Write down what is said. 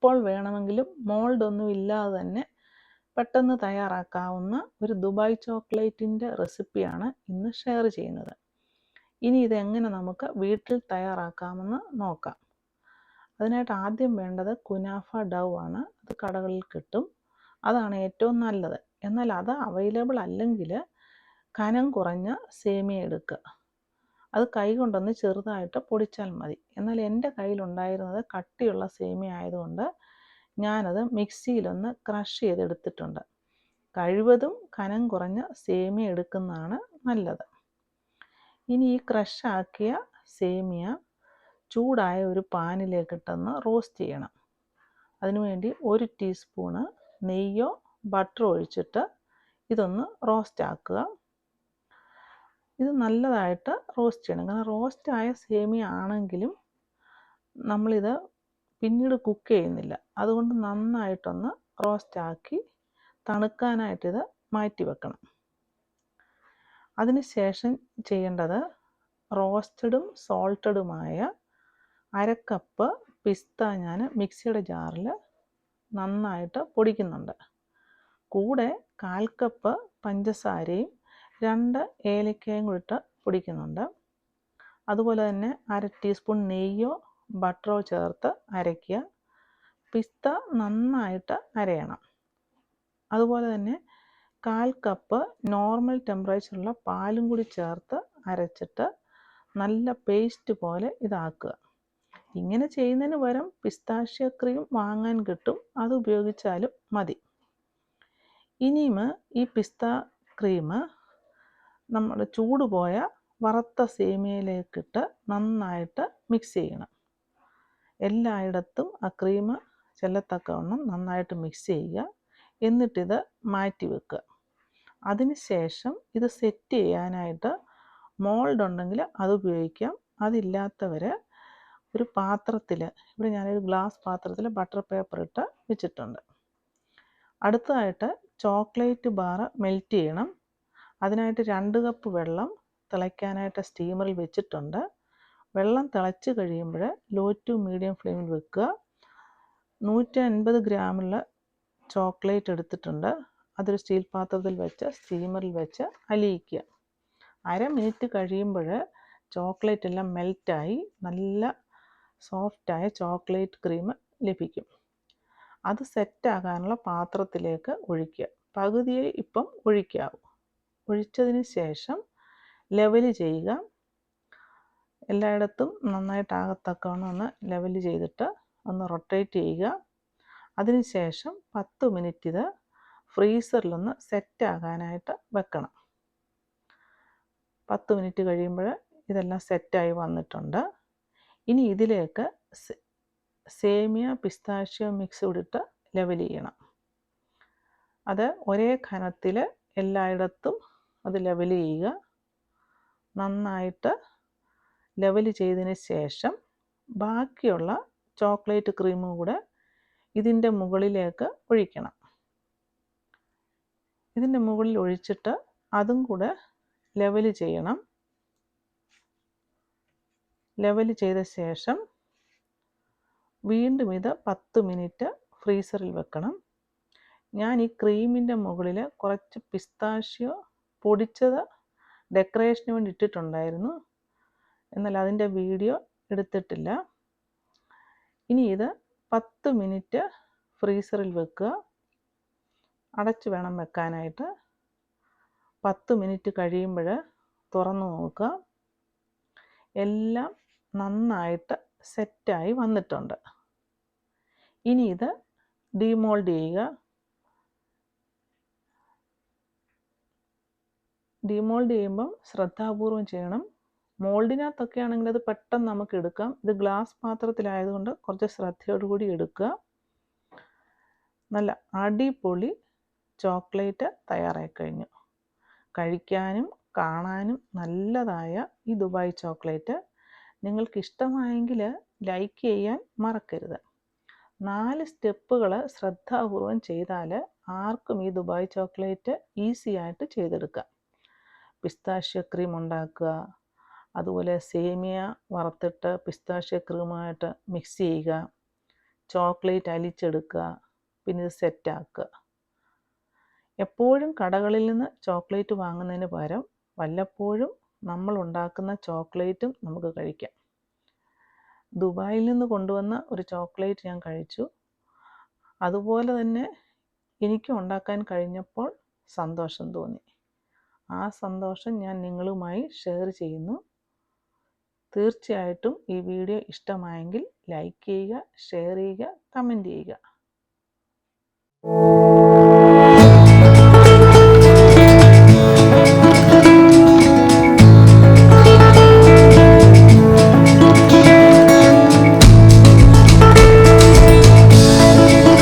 എപ്പോൾ വേണമെങ്കിലും മോൾഡൊന്നും ഇല്ലാതെ തന്നെ പെട്ടെന്ന് തയ്യാറാക്കാവുന്ന ഒരു ദുബായ് ചോക്ലേറ്റിൻ്റെ റെസിപ്പിയാണ് ഇന്ന് ഷെയർ ചെയ്യുന്നത്. ഇനി ഇതെങ്ങനെ നമുക്ക് വീട്ടിൽ തയ്യാറാക്കാമെന്ന് നോക്കാം. അതിനായിട്ട് ആദ്യം വേണ്ടത് കുനാഫ ഡൗ ആണ്. അത് കടകളിൽ കിട്ടും. അതാണ് ഏറ്റവും നല്ലത്. എന്നാൽ അത് അവൈലബിൾ അല്ലെങ്കിൽ കനം കുറഞ്ഞ സേമിയ എടുക്കുക. അത് കൈകൊണ്ടൊന്ന് ചെറുതായിട്ട് പൊടിച്ചാൽ മതി. എന്നാൽ എൻ്റെ കയ്യിലുണ്ടായിരുന്നത് കട്ടിയുള്ള സേമിയ ആയതുകൊണ്ട് ഞാനത് മിക്സിയിലൊന്ന് ക്രഷ് ചെയ്തെടുത്തിട്ടുണ്ട്. കഴിവതും കനം കുറഞ്ഞ സേമിയ എടുക്കുന്നതാണ് നല്ലത്. ഇനി ഈ ക്രഷാക്കിയ സേമിയ ചൂടായ ഒരു പാനിലേക്കിട്ടൊന്ന് റോസ്റ്റ് ചെയ്യണം. അതിനുവേണ്ടി 1 ടീസ്പൂണ് നെയ്യോ ബട്ടറോ ഒഴിച്ചിട്ട് ഇതൊന്ന് റോസ്റ്റ് ആക്കുക. ഇത് നല്ലതായിട്ട് റോസ്റ്റ് ചെയ്യണം. കാരണം റോസ്റ്റായ സേമിയ ആണെങ്കിലും നമ്മളിത് പിന്നീട് കുക്ക് ചെയ്യുന്നില്ല. അതുകൊണ്ട് നന്നായിട്ടൊന്ന് റോസ്റ്റാക്കി തണുക്കാനായിട്ടിത് മാറ്റി വെക്കണം. അതിനുശേഷം ചെയ്യേണ്ടത് റോസ്റ്റഡും സോൾട്ടഡുമായ 1/2 കപ്പ് പിസ്ത ഞാൻ മിക്സിയുടെ ജാറിൽ നന്നായിട്ട് പൊടിക്കുന്നുണ്ട്. കൂടെ 1/4 കപ്പ് പഞ്ചസാരയും 2 ഏലക്കയും കൂടിയിട്ട് പൊടിക്കുന്നുണ്ട്. അതുപോലെ തന്നെ 1/2 ടീസ്പൂൺ നെയ്യോ ബട്ടറോ ചേർത്ത് അരയ്ക്കുക. പിസ്ത നന്നായിട്ട് അരയണം. അതുപോലെ തന്നെ 1/4 കപ്പ് നോർമൽ ടെമ്പറേച്ചറുള്ള പാലും കൂടി ചേർത്ത് അരച്ചിട്ട് നല്ല പേസ്റ്റ് പോലെ ഇതാക്കുക. ഇങ്ങനെ ചെയ്യുന്നതിന് പകരം പിസ്താഷ്യ ക്രീം വാങ്ങാൻ കിട്ടും. അത് ഉപയോഗിച്ചാലും മതി. ഇനിയും ഈ പിസ്ത ക്രീം നമ്മൾ ചൂട് പോയ വറുത്ത സേമിയയിലേക്കിട്ട് നന്നായിട്ട് മിക്സ് ചെയ്യണം. എല്ലായിടത്തും ആ ക്രീം ചെല്ലത്തക്കവണ്ണം നന്നായിട്ട് മിക്സ് ചെയ്യുക. എന്നിട്ടിത് മാറ്റി വെക്കുക. അതിനുശേഷം ഇത് സെറ്റ് ചെയ്യാനായിട്ട് മോൾഡ് ഉണ്ടെങ്കിൽ അത് ഉപയോഗിക്കാം. അതില്ലാത്തവർ ഒരു പാത്രത്തിൽ, ഇവിടെ ഞാനൊരു ഗ്ലാസ് പാത്രത്തിൽ ബട്ടർ പേപ്പർ ഇട്ട് വെച്ചിട്ടുണ്ട്. അടുത്തതായിട്ട് ചോക്ലേറ്റ് ബാർ മെൽറ്റ് ചെയ്യണം. അതിനായിട്ട് 2 കപ്പ് വെള്ളം തിളയ്ക്കാനായിട്ട് സ്റ്റീമറിൽ വെച്ചിട്ടുണ്ട്. വെള്ളം തിളച്ച് കഴിയുമ്പോൾ ലോ ടു മീഡിയം ഫ്ലെയിമിൽ വെക്കുക. 150 ഗ്രാമുള്ള ചോക്ലേറ്റ് എടുത്തിട്ടുണ്ട്. അതൊരു സ്റ്റീൽ പാത്രത്തിൽ വെച്ച് സ്റ്റീമറിൽ വെച്ച് അലിയിക്കുക. 1/2 മിനിറ്റ് കഴിയുമ്പോൾ ചോക്ലേറ്റ് എല്ലാം മെൽറ്റായി നല്ല സോഫ്റ്റായ ചോക്ലേറ്റ് ക്രീം ലഭിക്കും. അത് സെറ്റാകാനുള്ള പാത്രത്തിലേക്ക് ഒഴിക്കുക. പകുതിയെ ഇപ്പം ഒഴിക്കാവൂ. ഒഴിച്ചതിന് ശേഷം ലെവൽ ചെയ്യുക. എല്ലായിടത്തും നന്നായിട്ടാകത്തക്കവണ്ണം ഒന്ന് ലെവൽ ചെയ്തിട്ട് ഒന്ന് റൊട്ടേറ്റ് ചെയ്യുക. അതിനുശേഷം 10 മിനിറ്റ് ഇത് ഫ്രീസറിലൊന്ന് സെറ്റാകാനായിട്ട് വെക്കണം. 10 മിനിറ്റ് കഴിയുമ്പോൾ ഇതെല്ലാം സെറ്റായി വന്നിട്ടുണ്ട്. ഇനി ഇതിലേക്ക് സേമിയ പിസ്താഷ്യോ മിക്സ് ഇട്ടിട്ട് ലെവൽ ചെയ്യണം. അത് ഒരേ ഘനത്തിൽ എല്ലായിടത്തും അത് ലെവൽ ചെയ്യുക. നന്നായിട്ട് ലെവൽ ചെയ്തതിന് ശേഷം ബാക്കിയുള്ള ചോക്ലേറ്റ് ക്രീമും കൂടെ ഇതിൻ്റെ മുകളിലേക്ക് ഒഴിക്കണം. ഇതിൻ്റെ മുകളിൽ ഒഴിച്ചിട്ട് അതും കൂടെ ലെവൽ ചെയ്യണം. ലെവൽ ചെയ്ത ശേഷം വീണ്ടും ഇത് 10 മിനിറ്റ് ഫ്രീസറിൽ വെക്കണം. ഞാൻ ഈ ക്രീമിൻ്റെ മുകളിൽ കുറച്ച് പിസ്താഷ്യോ പൊടിച്ചത് ഡെക്കറേഷന് വേണ്ടി ഇട്ടിട്ടുണ്ടായിരുന്നു. എന്നാൽ അതിൻ്റെ വീഡിയോ എടുത്തിട്ടില്ല. ഇനി ഇത് 10 മിനിറ്റ് ഫ്രീസറിൽ വെക്കുക. അടച്ച് വേണം വെക്കാനായിട്ട്. 10 മിനിറ്റ് കഴിയുമ്പോൾ തുറന്നു നോക്കുക. എല്ലാം നന്നായിട്ട് സെറ്റായി വന്നിട്ടുണ്ട്. ഇനി ഇത് ഡീമോൾഡ് ചെയ്യുക. ഡീമോൾഡ് ചെയ്യുമ്പം ശ്രദ്ധാപൂർവം ചെയ്യണം. മോൾഡിനകത്തൊക്കെ ആണെങ്കിൽ അത് പെട്ടെന്ന് നമുക്ക് എടുക്കാം. ഇത് ഗ്ലാസ് പാത്രത്തിലായതുകൊണ്ട് കുറച്ച് ശ്രദ്ധയോടുകൂടി എടുക്കുക. നല്ല അടിപൊളി ചോക്ലേറ്റ് തയ്യാറായി കഴിഞ്ഞു. കഴിക്കാനും കാണാനും നല്ലതായ ഈ ദുബായ് ചോക്ലേറ്റ് നിങ്ങൾക്ക് ഇഷ്ടമായെങ്കിൽ ലൈക്ക് ചെയ്യാൻ മറക്കരുത്. 4 സ്റ്റെപ്പുകൾ ശ്രദ്ധാപൂർവം ചെയ്താൽ ആർക്കും ഈ ദുബായ് ചോക്ലേറ്റ് ഈസി ആയിട്ട് ചെയ്തെടുക്കാം. പിസ്താഷ്യ ക്രീം ഉണ്ടാക്കുക, അതുപോലെ സേമിയ വറുത്തിട്ട് പിസ്താഷ്യ ക്രീമായിട്ട് മിക്സ് ചെയ്യുക, ചോക്ലേറ്റ് അലിച്ചെടുക്കുക, പിന്നെ ഇത് സെറ്റാക്കുക. എപ്പോഴും കടകളിൽ നിന്ന് ചോക്ലേറ്റ് വാങ്ങുന്നതിന് പകരം വല്ലപ്പോഴും നമ്മൾ ഉണ്ടാക്കുന്ന ചോക്ലേറ്റും നമുക്ക് കഴിക്കാം. ദുബായിൽ നിന്ന് കൊണ്ടുവന്ന ഒരു ചോക്ലേറ്റ് ഞാൻ കഴിച്ചു. അതുപോലെ തന്നെ എനിക്കും ഉണ്ടാക്കാൻ കഴിഞ്ഞപ്പോൾ സന്തോഷം തോന്നി. ആ സന്തോഷം ഞാൻ നിങ്ങളുമായി ഷെയർ ചെയ്യുന്നു. തീർച്ചയായിട്ടും ഈ വീഡിയോ ഇഷ്ടമായെങ്കിൽ ലൈക്ക് ചെയ്യുക, ഷെയർ ചെയ്യുക, കമൻറ്റ് ചെയ്യുക.